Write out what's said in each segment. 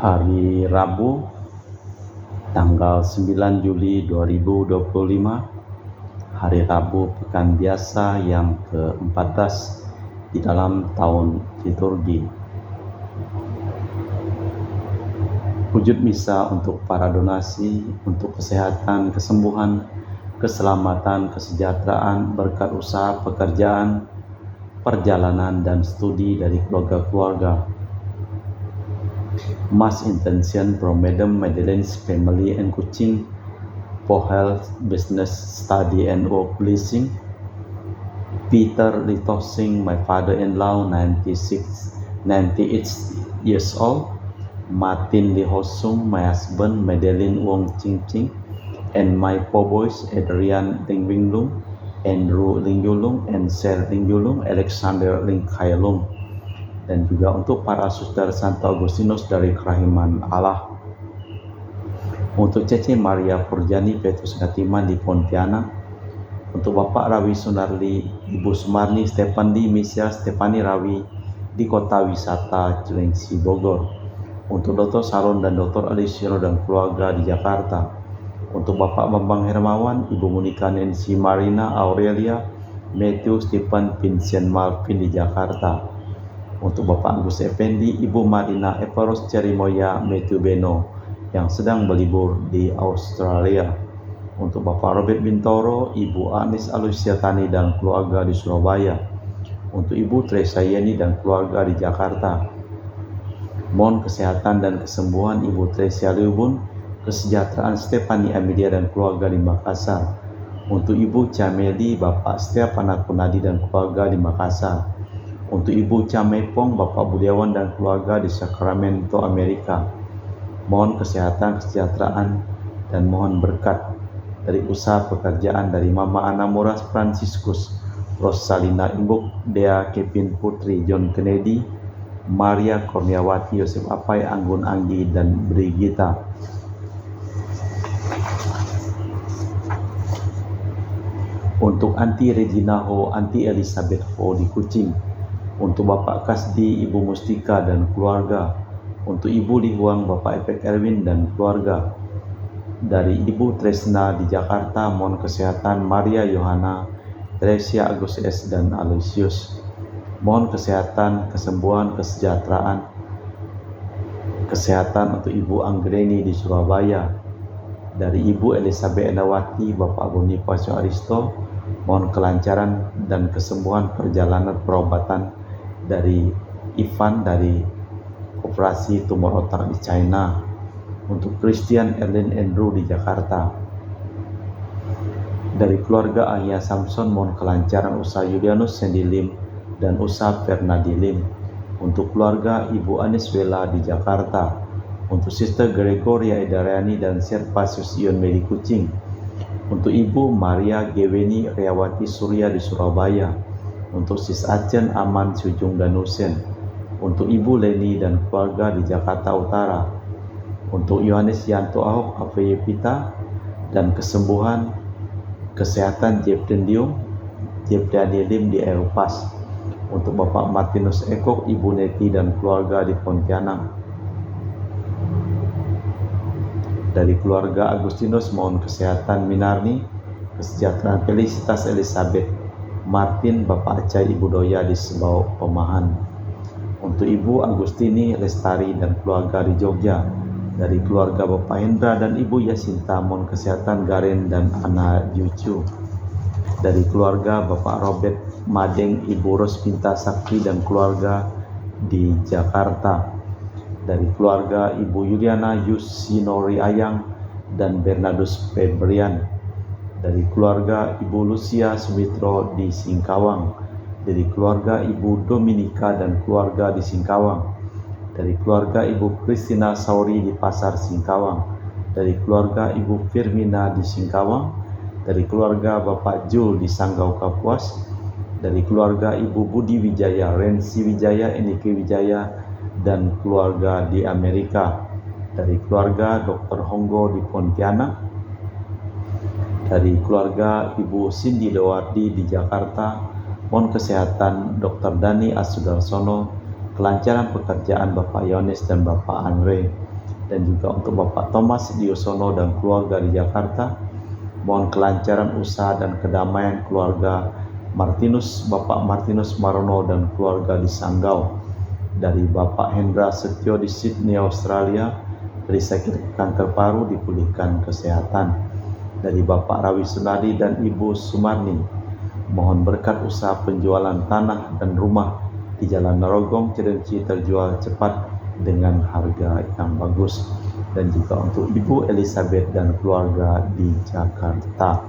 Hari Rabu, tanggal 9 Juli 2025, hari Rabu pekan biasa yang ke-14 di dalam tahun liturgi. Wujud misa untuk para donasi, untuk kesehatan, kesembuhan, keselamatan, kesejahteraan, berkat usaha, pekerjaan, perjalanan, dan studi dari keluarga-keluarga. Mass intention from Madam Madeleine's family and Kuching for health, business, study, and work blessing. Peter Litosing, my father-in-law, 98 years old. Martin Lihosung, my husband, Madeleine Wong Ching Ching, and my four boys, Adrian Ling Winglung, Andrew Ling Yulung, and Sel Ling Yulung, Alexander Ling Kailung. Dan juga untuk para suster Santo Agustinus dari Kerahiman Allah. Untuk Cece Maria Purjani Petrus Ngatiman di Pontianak. Untuk Bapak Rawi Sunarli, Ibu Sumarni Stepandi Misia Stepani Rawi di Kota Wisata Cilengsi Bogor. Untuk Dr. Saron dan Dr. Alisiro dan keluarga di Jakarta. Untuk Bapak Bambang Hermawan, Ibu Monika Nancy Marina Aurelia, Matthew Stephen Vincent Malvin di Jakarta. Untuk Bapak Agus Effendi, Ibu Marina Eparos Cerimoya Matthew Beno yang sedang berlibur di Australia. Untuk Bapak Robert Bintoro, Ibu Anis Alusiatani dan keluarga di Surabaya. Untuk Ibu Teresa Yeni dan keluarga di Jakarta. Mohon kesehatan dan kesembuhan Ibu Tresia Liubun, kesejahteraan Stefani Amelia dan keluarga di Makassar. Untuk Ibu Cameli, Bapak Stefan Akunadi dan keluarga di Makassar. Untuk Ibu Camepong, Bapak Budiawan dan keluarga di Sacramento, Amerika. Mohon kesehatan, kesejahteraan, dan mohon berkat dari usaha pekerjaan dari Mama Ana Moras Franciscus, Rosalina Imbuk, Dea Kevin Putri, John Kennedy, Maria Kurniawati, Yosef Apai, Anggun Anggi, dan Brigita. Untuk Anti Regina Ho, Anti Elizabeth Ho di Kuching. Untuk Bapak Kasdi, Ibu Mustika dan keluarga. Untuk Ibu Lihuang, Bapak Epek Erwin dan keluarga. Dari Ibu Tresna di Jakarta, mohon kesehatan Maria Yohana, Teresia Agus S. dan Aloysius. Mohon kesehatan, kesembuhan, kesejahteraan, kesehatan untuk Ibu Anggreni di Surabaya. Dari Ibu Elizabeth Endawati, Bapak Bonifacio Aristo, mohon kelancaran dan kesembuhan perjalanan perobatan dari Ivan dari Koperasi Tumor Otak di China. Untuk Christian Erlin Andrew di Jakarta. Dari keluarga Ahya Samson, mohon kelancaran usaha Julianus Sandy Lim dan usaha Fernandi Lim. Untuk keluarga Ibu Anis Wela di Jakarta. Untuk Sister Gregoria Edariani dan Servasius Ion Medi Kuching. Untuk Ibu Maria Geweni Riawati Surya di Surabaya. Untuk Sis Acen Aman Sujung dan Husen. Untuk Ibu Leni dan keluarga di Jakarta Utara. Untuk Yohanes Yanto Ahok Aveye Pita dan kesembuhan, kesehatan Jepden Diung, Jepden Lim di Eropas. Untuk Bapak Martinus Ekok, Ibu Neti dan keluarga di Pontianak. Dari keluarga Agustinus, mohon kesehatan Minarni, kesejahteraan Felicitas Elizabeth, Martin, Bapak Acai, Ibu Doya di Sebau Pemahan. Untuk Ibu Agustini Lestari dan keluarga di Jogja. Dari keluarga Bapak Hendra dan Ibu Yasinta, mohon kesehatan Garen dan Ana Yucu. Dari keluarga Bapak Robert Madeng, Ibu Rospinta Sakti dan keluarga di Jakarta. Dari keluarga Ibu Yuliana Yusinori Ayang dan Bernardus Febrian. Dari keluarga Ibu Lucia Sumitro di Singkawang. Dari keluarga Ibu Dominika dan keluarga di Singkawang. Dari keluarga Ibu Kristina Sauri di Pasar Singkawang. Dari keluarga Ibu Firmina di Singkawang. Dari keluarga Bapak Jul di Sanggau Kapuas. Dari keluarga Ibu Budi Wijaya, Rensi Wijaya, Enike Wijaya, dan keluarga di Amerika. Dari keluarga Dr. Honggo di Pontianak. Dari keluarga Ibu Cindy Lewardi di Jakarta. Mohon kesehatan Dr. Dani Asudarsono, kelancaran pekerjaan Bapak Yones dan Bapak Andre. dan juga untuk Bapak Thomas Diosono dan keluarga di Jakarta. Mohon kelancaran usaha dan kedamaian keluarga Bapak Martinus Marono dan keluarga di Sanggau. Dari Bapak Hendra Setio di Sydney, Australia, dari sakit kanker paru dipulihkan kesehatan. Dari Bapak Rawi Sunadi dan Ibu Sumarni, mohon berkat usaha penjualan tanah dan rumah di Jalan Narogong, Cilengsi terjual cepat dengan harga yang bagus. Dan juga untuk Ibu Elizabeth dan keluarga di Jakarta.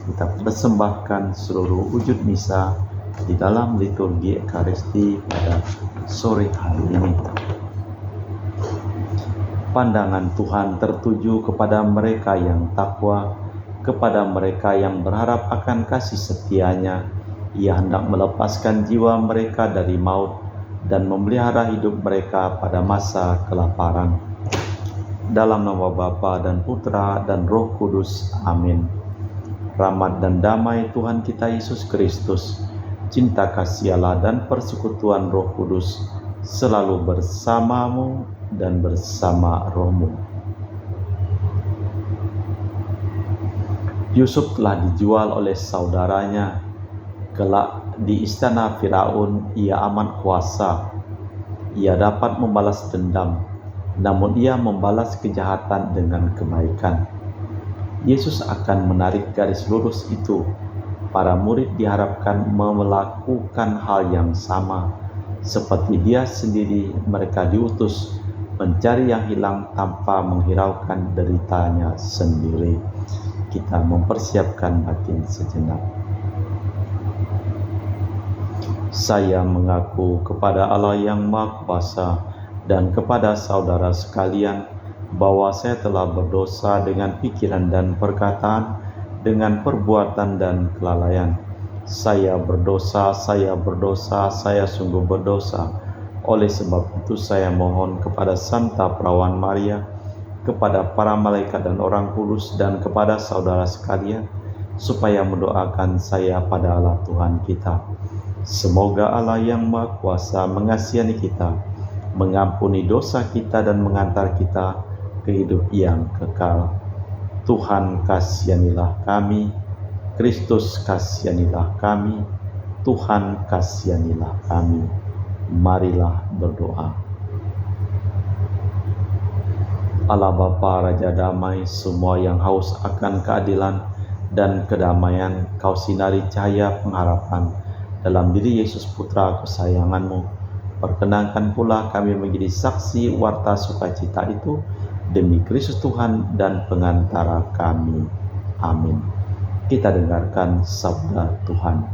Kita persembahkan seluruh wujud misa di dalam liturgi Ekaristi pada sore hari ini. Pandangan Tuhan tertuju kepada mereka yang takwa, kepada mereka yang berharap akan kasih setia-Nya. Ia hendak melepaskan jiwa mereka dari maut dan memelihara hidup mereka pada masa kelaparan. Dalam nama Bapa dan Putra dan Roh Kudus. Amin. Rahmat dan damai Tuhan kita Yesus Kristus, cinta kasih Allah dan persekutuan Roh Kudus selalu bersamamu dan bersama rohmu. Yusuf telah dijual oleh saudaranya. Kelak di istana Firaun ia amat kuasa. Ia dapat membalas dendam, namun ia membalas kejahatan dengan kebaikan. Yesus akan menarik garis lurus itu. Para murid diharapkan melakukan hal yang sama. Seperti dia sendiri, mereka diutus mencari yang hilang tanpa menghiraukan deritanya sendiri. Kita mempersiapkan batin sejenak. Saya mengaku kepada Allah yang Maha Kuasa dan kepada saudara sekalian bahwa saya telah berdosa dengan pikiran dan perkataan, dengan perbuatan dan kelalaian. Saya berdosa, saya sungguh berdosa. Oleh sebab itu saya mohon kepada Santa Perawan Maria, kepada para malaikat dan orang kudus, dan kepada saudara sekalian, supaya mendoakan saya pada Allah Tuhan kita. Semoga Allah yang Maha Kuasa mengasihi kita, mengampuni dosa kita dan mengantar kita ke hidup yang kekal. Tuhan kasihanilah kami, Kristus kasihanilah kami, Tuhan kasihanilah kami. Marilah berdoa. Allah Bapa Raja Damai, semua yang haus akan keadilan dan kedamaian, Kau sinari cahaya pengharapan dalam diri Yesus Putra kesayangan-Mu. Perkenankan pula kami menjadi saksi warta sukacita itu demi Kristus Tuhan dan pengantara kami. Amin. Kita dengarkan sabda Tuhan.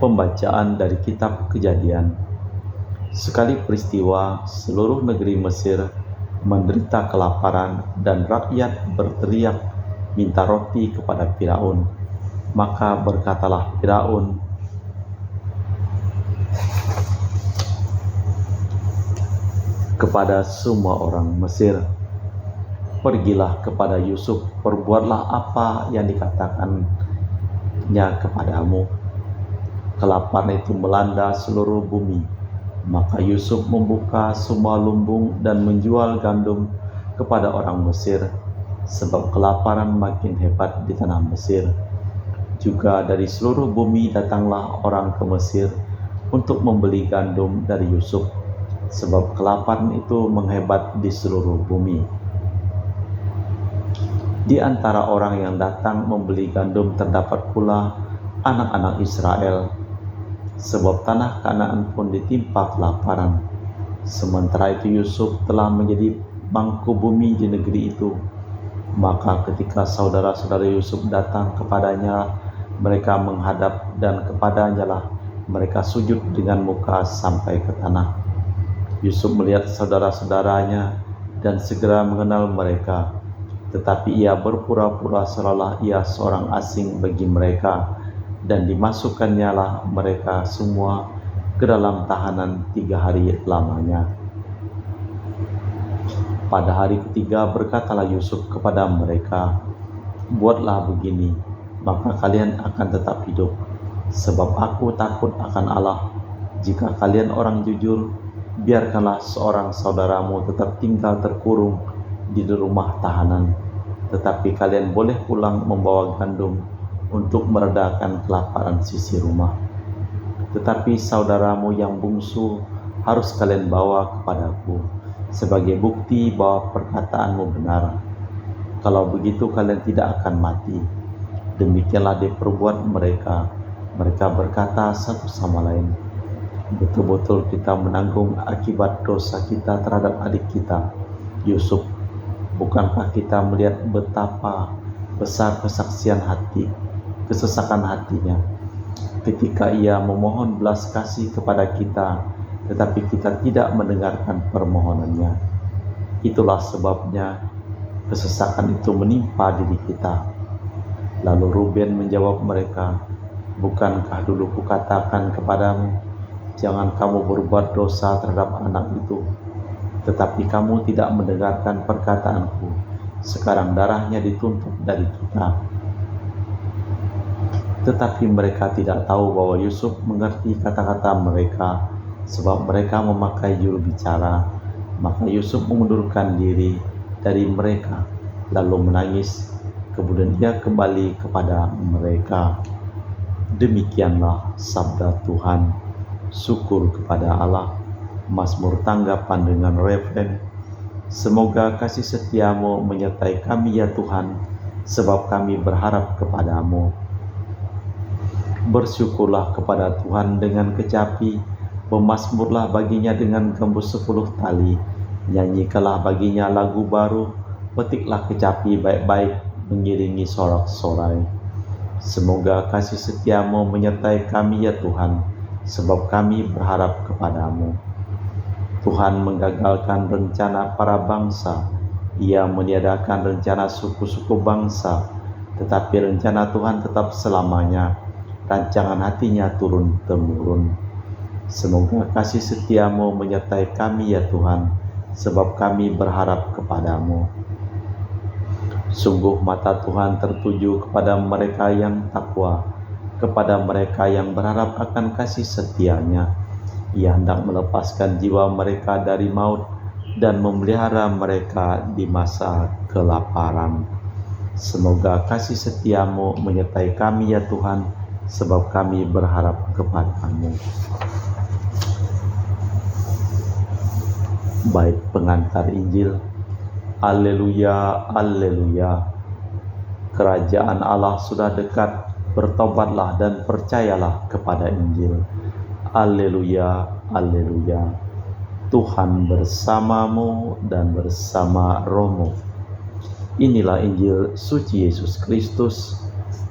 Pembacaan dari kitab Kejadian. Sekali peristiwa, seluruh negeri Mesir menderita kelaparan dan rakyat berteriak minta roti kepada Firaun. Maka berkatalah Firaun, kepada semua orang Mesir, pergilah kepada Yusuf, perbuatlah apa yang dikatakannya kepadamu. Kelaparan itu melanda seluruh bumi. Maka Yusuf membuka semua lumbung dan menjual gandum kepada orang Mesir, sebab kelaparan makin hebat di tanah Mesir. Juga dari seluruh bumi datanglah orang ke Mesir untuk membeli gandum dari Yusuf, sebab kelaparan itu menghebat di seluruh bumi. Di antara orang yang datang membeli gandum terdapat pula anak-anak Israel, sebab tanah Kanaan pun ditimpa kelaparan. Sementara itu Yusuf telah menjadi mangku bumi di negeri itu. Maka ketika saudara-saudara Yusuf datang kepadanya, mereka menghadap dan kepadanya lah mereka sujud dengan muka sampai ke tanah. Yusuf melihat saudara-saudaranya dan segera mengenal mereka, tetapi ia berpura-pura seolah ia seorang asing bagi mereka, dan dimasukkannya lah mereka semua ke dalam tahanan 3 hari lamanya. Pada hari ketiga berkatalah Yusuf kepada mereka, buatlah begini, maka kalian akan tetap hidup, sebab aku takut akan Allah. Jika kalian orang jujur, Biarkanlah seorang saudaramu tetap tinggal terkurung di rumah tahanan, tetapi kalian boleh pulang membawa gandum untuk meredakan kelaparan sisi rumah. Tetapi saudaramu yang bungsu harus kalian bawa kepadaku, sebagai bukti bahwa perkataanmu benar. Kalau begitu kalian tidak akan mati. Demikianlah diperbuat mereka. Mereka berkata satu sama lain, betul-betul kita menanggung akibat dosa kita terhadap adik kita, Yusuf. Bukankah kita melihat betapa besar kesesakan hatinya, ketika ia memohon belas kasih kepada kita, tetapi kita tidak mendengarkan permohonannya. Itulah sebabnya kesesakan itu menimpa diri kita. Lalu Ruben menjawab mereka, bukankah dulu kukatakan kepadamu, jangan kamu berbuat dosa terhadap anak itu? Tetapi kamu tidak mendengarkan perkataanku. Sekarang darahnya dituntut dari kita. Tetapi mereka tidak tahu bahwa Yusuf mengerti kata-kata mereka, sebab mereka memakai juru bicara. Maka Yusuf mengundurkan diri dari mereka, lalu menangis. Kemudian ia kembali kepada mereka. Demikianlah sabda Tuhan. Syukur kepada Allah. Mazmur tanggapan dengan refren, semoga kasih setiamu menyertai kami ya Tuhan, sebab kami berharap kepadamu. Bersyukurlah kepada Tuhan dengan kecapi, bermazmurlah baginya dengan gembus 10 tali, nyanyikanlah baginya lagu baru, petiklah kecapi baik-baik, mengiringi sorak-sorai. Semoga kasih setiamu menyertai kami ya Tuhan, sebab kami berharap kepadamu. Tuhan menggagalkan rencana para bangsa, ia meniadakan rencana suku-suku bangsa, tetapi rencana Tuhan tetap selamanya, rancangan hatinya turun-temurun. Semoga kasih setiamu menyertai kami ya Tuhan, sebab kami berharap kepadamu. Sungguh mata Tuhan tertuju kepada mereka yang takwa, kepada mereka yang berharap akan kasih setia-Nya. Ia hendak melepaskan jiwa mereka dari maut dan memelihara mereka di masa kelaparan. Semoga kasih setiamu menyertai kami ya Tuhan, sebab kami berharap kepadamu. Bait pengantar Injil. Haleluya, haleluya. Kerajaan Allah sudah dekat, bertobatlah dan percayalah kepada Injil. Haleluya, haleluya. Tuhan bersamamu dan bersama rohmu. Inilah Injil suci Yesus Kristus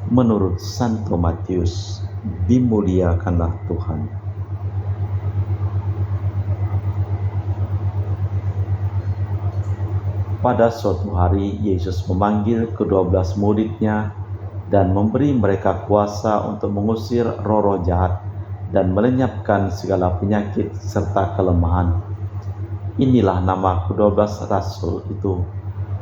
menurut Santo Matius. Dimuliakanlah Tuhan. Pada suatu hari Yesus memanggil ke-12 murid-Nya dan memberi mereka kuasa untuk mengusir roh-roh jahat dan melenyapkan segala penyakit serta kelemahan. Inilah nama ke-12 rasul itu.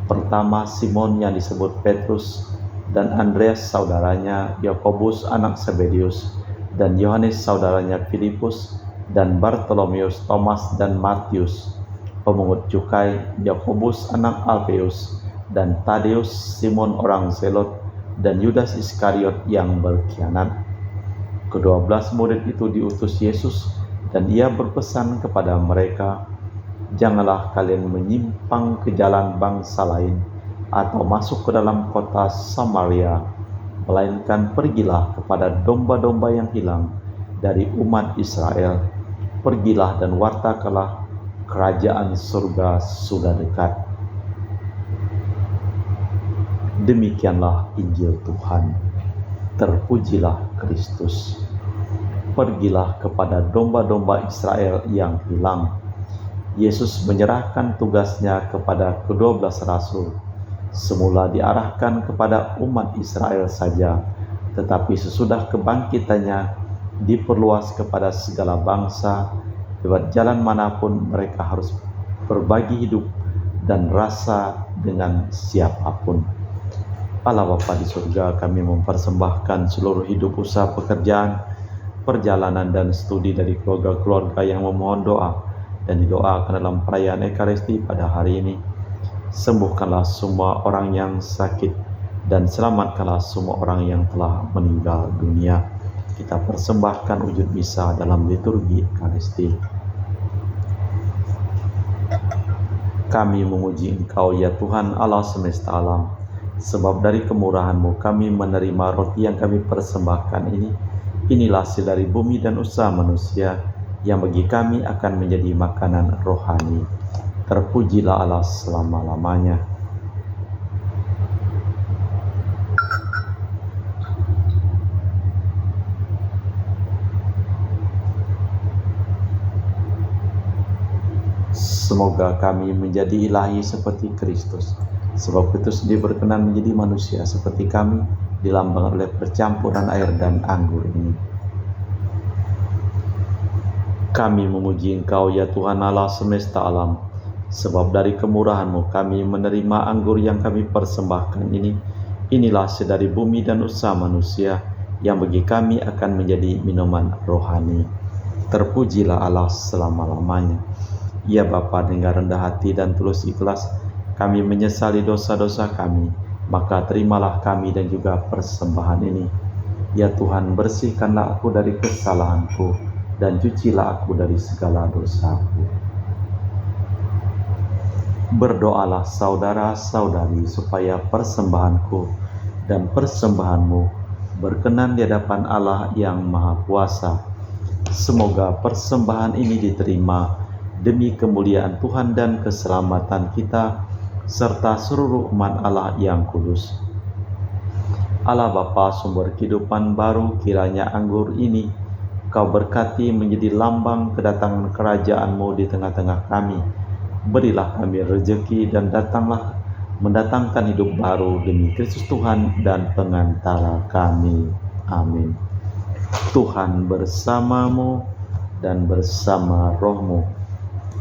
Pertama, Simon yang disebut Petrus, dan Andreas saudaranya, Yakobus anak Zebedius, dan Yohanes saudaranya Filipus, dan Bartolomeus, Thomas dan Matius, pemungut cukai, Yakobus anak Alfeus, dan Tadeus, Simon orang Zelot, dan Yudas Iskariot yang berkhianat. Ke-12 murid itu diutus Yesus, dan ia berpesan kepada mereka, janganlah kalian menyimpang ke jalan bangsa lain, atau masuk ke dalam kota Samaria, melainkan pergilah kepada domba-domba yang hilang dari umat Israel. Pergilah dan wartakanlah, kerajaan surga sudah dekat. Demikianlah Injil Tuhan. Terpujilah Kristus. Pergilah kepada domba-domba Israel yang hilang. Yesus menyerahkan tugasnya kepada ke-12 rasul. Semula diarahkan kepada umat Israel saja, tetapi sesudah kebangkitannya diperluas kepada segala bangsa. Lewat jalan manapun mereka harus berbagi hidup dan rasa dengan siapapun. Allah Bapa di surga, kami mempersembahkan seluruh hidup, usaha, pekerjaan, perjalanan dan studi dari keluarga-keluarga yang memohon doa dan didoakan dalam perayaan Ekaristi pada hari ini. Sembuhkanlah semua orang yang sakit dan selamatkanlah semua orang yang telah meninggal dunia. Kita persembahkan wujud misa dalam liturgi Ekaristi. Kami memuji Engkau ya Tuhan Allah semesta alam, sebab dari kemurahan-Mu kami menerima roti yang kami persembahkan ini. Inilah hasil dari bumi dan usaha manusia, yang bagi kami akan menjadi makanan rohani. Terpujilah Allah selama-lamanya. Semoga kami menjadi ilahi seperti Kristus, sebab Kristus sendiri berkenan menjadi manusia seperti kami, dilambangkan oleh percampuran air dan anggur ini. Kami memuji Engkau ya Tuhan Allah semesta alam, sebab dari kemurahan-Mu kami menerima anggur yang kami persembahkan ini. Inilah hasil dari bumi dan usaha manusia, yang bagi kami akan menjadi minuman rohani. Terpujilah Allah selama-lamanya. Ya Bapa, dengan rendah hati dan tulus ikhlas kami menyesali dosa-dosa kami, maka terimalah kami dan juga persembahan ini. Ya Tuhan, bersihkanlah aku dari kesalahanku dan cucilah aku dari segala dosaku. Berdoalah saudara-saudari supaya persembahanku dan persembahanmu berkenan di hadapan Allah yang Maha Kuasa. Semoga persembahan ini diterima demi kemuliaan Tuhan dan keselamatan kita, serta seluruh umat Allah yang kudus. Allah Bapa, sumber kehidupan baru, kiranya anggur ini Kau berkati menjadi lambang kedatangan kerajaan-Mu di tengah-tengah kami. Berilah kami rezeki dan mendatangkan hidup baru demi Kristus Tuhan dan pengantara kami. Amin. Tuhan bersamamu dan bersama rohmu.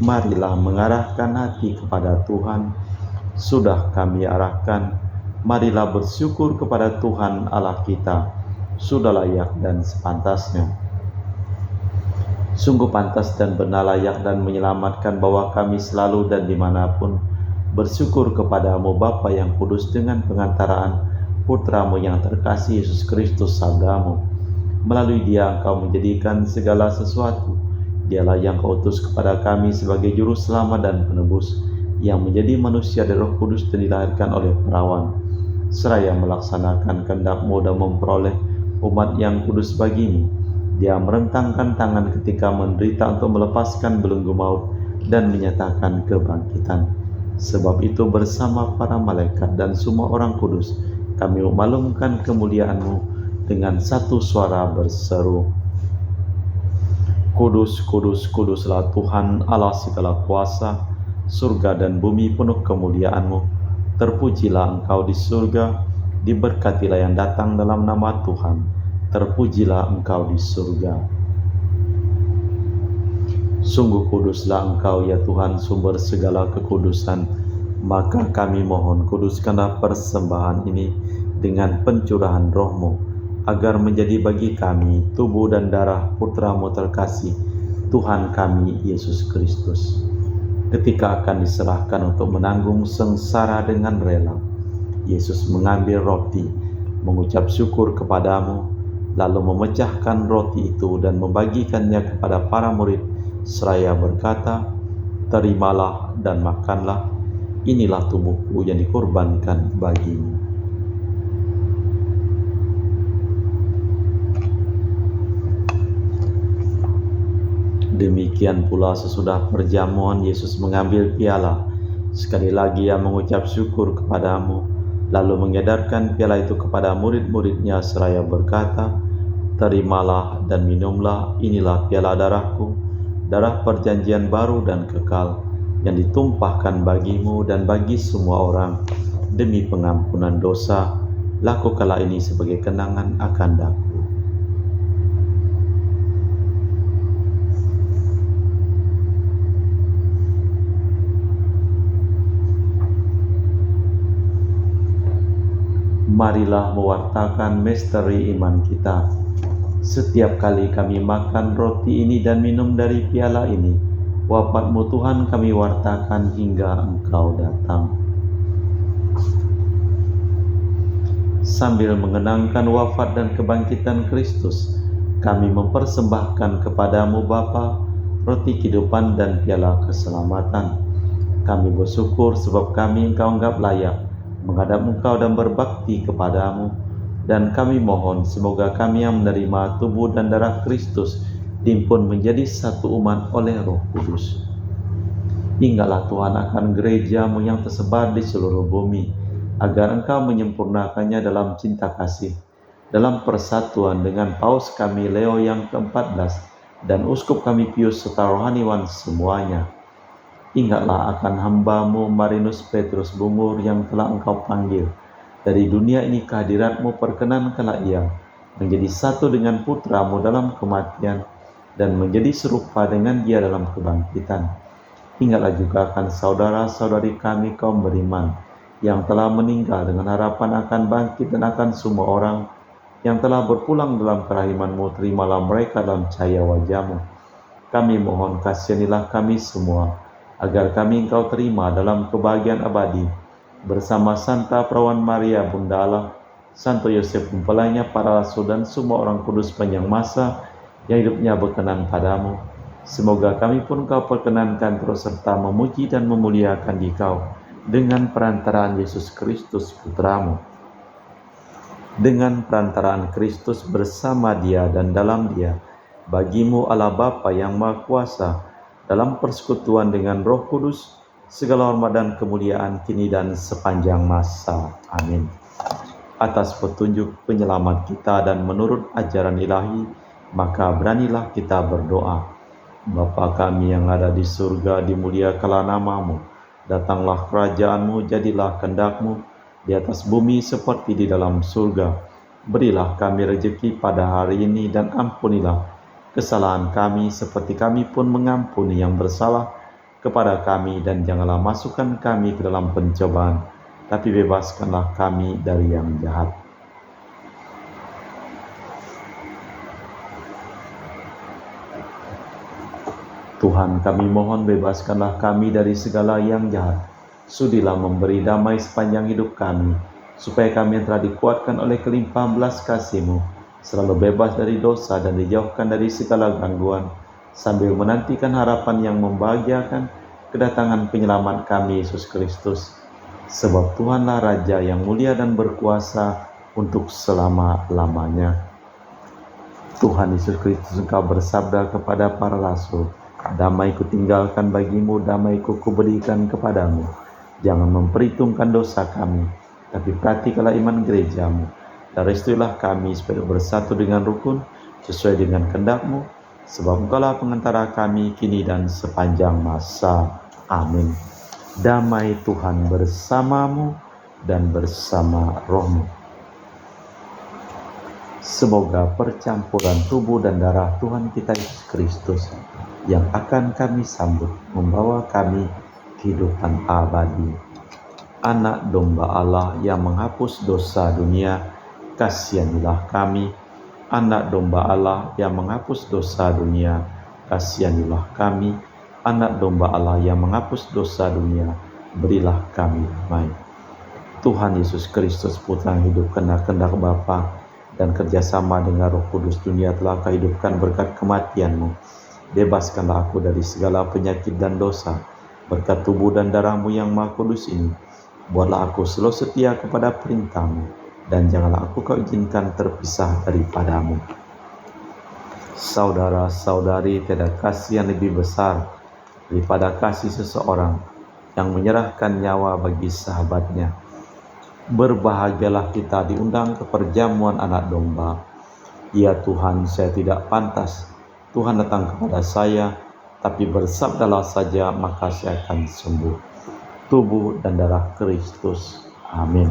Marilah mengarahkan hati kepada Tuhan. Sudah kami arahkan, marilah bersyukur kepada Tuhan Allah kita. Sudah layak dan sepantasnya. Sungguh pantas dan benar, layak dan menyelamatkan bahwa kami selalu dan dimanapun bersyukur kepadamu Bapa yang kudus, dengan pengantaraan Putramu yang terkasih Yesus Kristus Sabdamu. Melalui Dia Engkau menjadikan segala sesuatu. Dialah yang Kau utus kepada kami sebagai juru selamat dan penebus, yang menjadi manusia dari Roh Kudus dan dilahirkan oleh perawan, seraya melaksanakan kehendak-Mu dan memperoleh umat yang kudus bagimu. Dia merentangkan tangan ketika menderita untuk melepaskan belenggu maut dan menyatakan kebangkitan. Sebab itu bersama para malaikat dan semua orang kudus, kami memaklumkan kemuliaan-Mu dengan satu suara berseru, Kudus, kudus, kuduslah Tuhan Allah segala kuasa, surga dan bumi penuh kemuliaan-Mu. Terpujilah Engkau di surga, diberkatilah yang datang dalam nama Tuhan. Terpujilah Engkau di surga. Sungguh kuduslah Engkau ya Tuhan, sumber segala kekudusan. Maka kami mohon, kuduskanlah persembahan ini dengan pencurahan Roh-Mu, agar menjadi bagi kami tubuh dan darah Putra-Mu terkasih, Tuhan kami Yesus Kristus. Ketika akan diserahkan untuk menanggung sengsara dengan rela, Yesus mengambil roti, mengucap syukur kepadamu, lalu memecahkan roti itu dan membagikannya kepada para murid, seraya berkata, terimalah dan makanlah, inilah tubuhku yang dikorbankan bagimu. Demikian pula sesudah perjamuan Yesus mengambil piala. Sekali lagi Ia mengucap syukur kepadamu, lalu mengedarkan piala itu kepada murid-muridnya seraya berkata, terimalah dan minumlah, inilah piala darahku, darah perjanjian baru dan kekal, yang ditumpahkan bagimu dan bagi semua orang demi pengampunan dosa. Lakukanlah ini sebagai kenangan akan Aku. Marilah mewartakan misteri iman kita. Setiap kali kami makan roti ini dan minum dari piala ini, Wafat-Mu Tuhan kami wartakan hingga Engkau datang. Sambil mengenangkan wafat dan kebangkitan Kristus, kami mempersembahkan kepadamu Bapa, roti kehidupan dan piala keselamatan. Kami bersyukur sebab kami Engkau anggap layak menghadap Engkau dan berbakti kepadamu. Dan kami mohon semoga kami yang menerima tubuh dan darah Kristus dihimpun menjadi satu umat oleh Roh Kudus. Ingatlah Tuhan akan gereja-Mu yang tersebar di seluruh bumi, agar Engkau menyempurnakannya dalam cinta kasih, dalam persatuan dengan Paus kami Leo yang ke-14 dan Uskup kami Pius serta rohaniwan semuanya. Ingatlah akan hamba-Mu Marinus Petrus Bungur yang telah Engkau panggil. Dari dunia ini kehadirat-Mu perkenankanlah ia menjadi satu dengan putra-Mu dalam kematian dan menjadi serupa dengan Dia dalam kebangkitan. Ingatlah juga akan saudara-saudari kami kaum beriman yang telah meninggal dengan harapan akan bangkit dan akan semua orang yang telah berpulang dalam kerahiman-Mu, terimalah mereka dalam cahaya wajah-Mu. Kami mohon kasihanilah kami semua, agar kami Engkau terima dalam kebahagiaan abadi, bersama Santa Perawan Maria Bunda Allah, Santo Yosef mempelainya, para rasul dan semua orang kudus sepanjang masa yang hidupnya berkenan padamu. Semoga kami pun Kau perkenankan terus serta memuji dan memuliakan Dikau dengan perantaraan Yesus Kristus Putra-Mu. Dengan perantaraan Kristus bersama Dia dan dalam Dia, bagi-Mu Allah Bapa yang Maha Kuasa, dalam persekutuan dengan Roh Kudus, segala hormat dan kemuliaan kini dan sepanjang masa. Amin. Atas petunjuk penyelamat kita dan menurut ajaran ilahi, maka beranilah kita berdoa. Bapa kami yang ada di surga, dimuliakanlah nama-Mu. Datanglah kerajaan-Mu, jadilah kehendak-Mu di atas bumi seperti di dalam surga. Berilah kami rezeki pada hari ini dan ampunilah kesalahan kami seperti kami pun mengampuni yang bersalah kepada kami, dan janganlah masukkan kami ke dalam pencobaan, tapi bebaskanlah kami dari yang jahat. Tuhan, kami mohon bebaskanlah kami dari segala yang jahat. Sudilah memberi damai sepanjang hidup kami, supaya kami yang telah dikuatkan oleh kelimpahan belas kasih-Mu, selalu bebas dari dosa dan dijauhkan dari segala gangguan, sambil menantikan harapan yang membahagiakan kedatangan penyelamat kami, Yesus Kristus. Sebab Tuhanlah Raja yang mulia dan berkuasa untuk selama-lamanya. Tuhan Yesus Kristus, Engkau bersabda kepada para rasul, damai kutinggalkan bagimu, damai kuberikan kepadamu. Jangan memperhitungkan dosa kami, tapi perhatikanlah iman gereja-Mu. Dan restuilah kami supaya bersatu dengan rukun, sesuai dengan kehendak-Mu, sebab Engkaulah pengantara kami kini dan sepanjang masa. Amin. Damai Tuhan bersamamu dan bersama rohmu. Semoga percampuran tubuh dan darah Tuhan kita Yesus Kristus yang akan kami sambut membawa kami kehidupan abadi. Anak domba Allah yang menghapus dosa dunia, kasihanilah kami. Anak domba Allah yang menghapus dosa dunia, kasihanilah kami. Anak domba Allah yang menghapus dosa dunia, berilah kami damai. Tuhan Yesus Kristus, Putra yang hidup karena kehendak Bapa dan kerjasama dengan Roh Kudus, dunia telah Kau hidupkan berkat kematian-Mu. Bebaskanlah aku dari segala penyakit dan dosa, berkat tubuh dan darah-Mu yang Maha Kudus ini. Buatlah aku selalu setia kepada perintah-Mu, dan janganlah aku Kau izinkan terpisah daripada-Mu. Saudara-saudari, tiada kasih yang lebih besar daripada kasih seseorang yang menyerahkan nyawa bagi sahabatnya. Berbahagialah kita diundang ke perjamuan anak domba. Ya Tuhan, saya tidak pantas Tuhan datang kepada saya, tapi bersabdalah saja maka saya akan sembuh. Tubuh dan darah Kristus. Amin.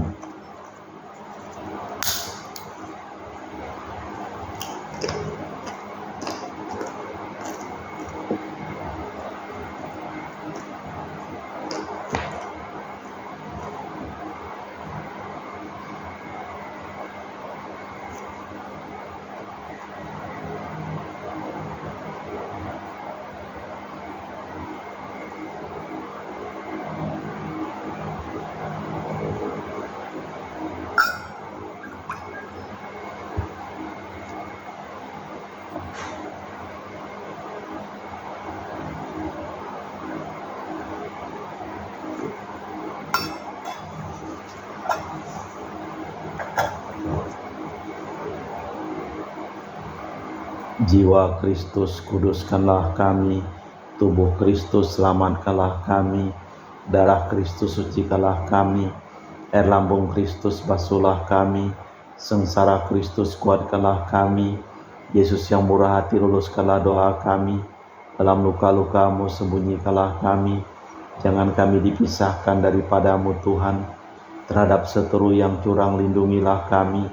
Jiwa Kristus kuduskanlah kami, tubuh Kristus selamatkanlah kami, darah Kristus sucikanlah kami, air lambung Kristus basuhlah kami, sengsara Kristus kuatkanlah kami, Yesus yang murah hati luluskanlah doa kami, dalam luka-luka-Mu sembunyikanlah kami, jangan kami dipisahkan daripadamu Tuhan, terhadap seteru yang curang lindungilah kami,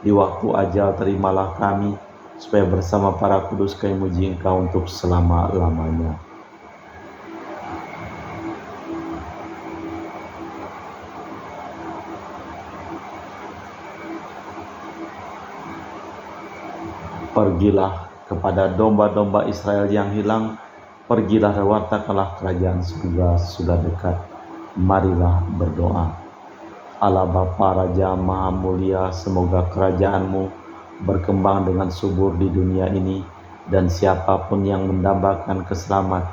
di waktu ajal terimalah kami, supaya bersama para kudus kami muji Engkau untuk selama-lamanya. Pergilah kepada domba-domba Israel yang hilang, pergilah wartakanlah kerajaan surga sudah dekat. Marilah berdoa. Allah Bapa Raja Maha Mulia, semoga kerajaan-Mu berkembang dengan subur di dunia ini, dan siapapun yang mendambakan keselamatan,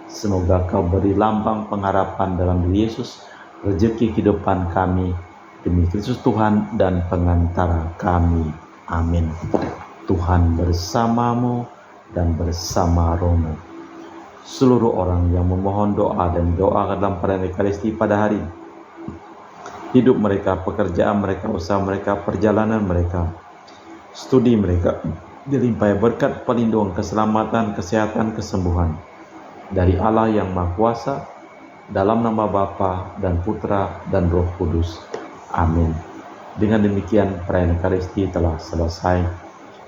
semoga Kau beri lambang pengharapan dalam diri Yesus, rezeki kehidupan kami, demi Kristus Tuhan dan pengantara kami. Amin. Tuhan bersamamu dan bersama rohmu. Seluruh orang yang memohon doa dan doa dalam perayaan Ekaristi pada hari ini, hidup mereka, pekerjaan mereka, usaha mereka, perjalanan mereka, studi mereka dilimpahi berkat perlindungan, keselamatan, kesehatan, kesembuhan dari Allah yang Maha Kuasa, dalam nama Bapa dan Putra dan Roh Kudus. Amin. Dengan demikian perayaan Ekaristi telah selesai.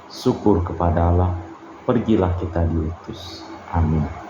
Syukur kepada Allah. Pergilah kita diutus. Amin.